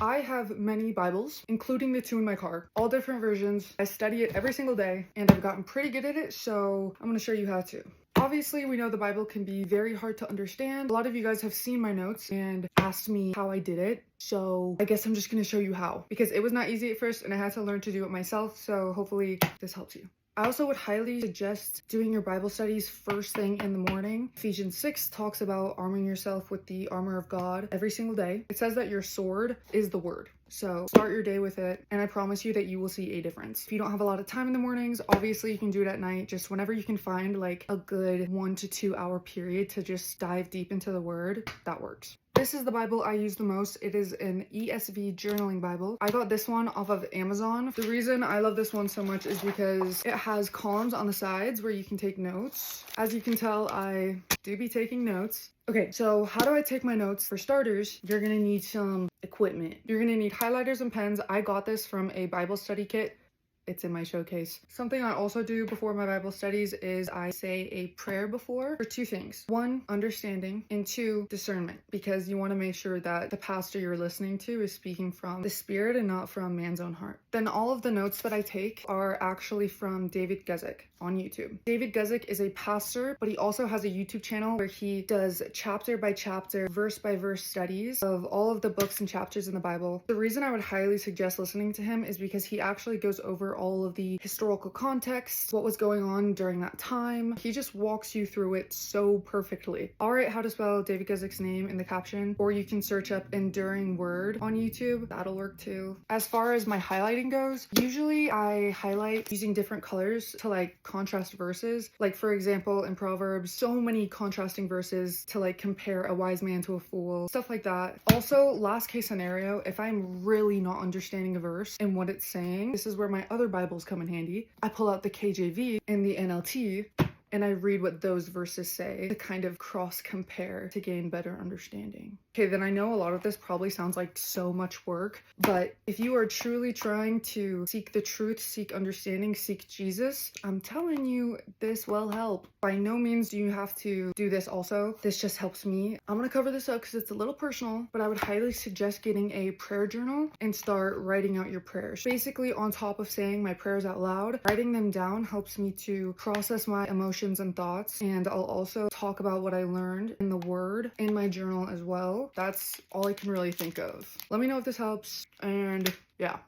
I have many Bibles, including the two in my car, all different versions. I study it every single day and I've gotten pretty good at it, so I'm gonna show you how to. Obviously, we know the Bible can be very hard to understand. A lot of you guys have seen my notes and asked me how I did it, so I guess I'm just gonna show you how, because it was not easy at first and I had to learn to do it myself, so hopefully this helps you. I also would highly suggest doing your Bible studies first thing in the morning. Ephesians 6 talks about arming yourself with the armor of God every single day. It says that your sword is the word. So start your day with it, and I promise you that you will see a difference. If you don't have a lot of time in the mornings, obviously you can do it at night. Just whenever you can find like a good 1 to 2 hour period to just dive deep into the word, that works. This is the Bible I use the most. It is an ESV journaling Bible. I got this one off of Amazon. The reason I love this one so much is because it has columns on the sides where you can take notes. As you can tell, I do be taking notes. Okay, so how do I take my notes? For starters, you're gonna need some equipment. You're gonna need highlighters and pens. I got this from a Bible study kit. It's in my showcase. Something I also do before my Bible studies is I say a prayer before for 2 things. 1, understanding, and 2, discernment, because you want to make sure that the pastor you're listening to is speaking from the Spirit and not from man's own heart. Then all of the notes that I take are actually from David Guzik on YouTube. David Guzik is a pastor, but he also has a YouTube channel where he does chapter by chapter, verse by verse studies of all of the books and chapters in the Bible. The reason I would highly suggest listening to him is because he actually goes over all of the historical context, what was going on during that time. He just walks you through it so perfectly. I'll write how to spell David Guzik's name in the caption, or you can search up Enduring Word on YouTube. That'll work too. As far as my highlighting goes, usually I highlight using different colors to like contrast verses. Like for example, in Proverbs, so many contrasting verses to like compare a wise man to a fool, stuff like that. Also, last case scenario, if I'm really not understanding a verse and what it's saying, this is where my other Bibles come in handy. I pull out the KJV and the NLT and I read what those verses say to kind of cross compare to gain better understanding. Okay, then I know a lot of this probably sounds like so much work, but if you are truly trying to seek the truth, seek understanding, seek Jesus, I'm telling you, this will help. By no means do you have to do this also. This just helps me. I'm gonna cover this up because it's a little personal, but I would highly suggest getting a prayer journal and start writing out your prayers. Basically, on top of saying my prayers out loud, writing them down helps me to process my emotions and thoughts, and I'll also talk about what I learned in the Word in my journal as well. That's all I can really think of. Let me know if this helps, and yeah.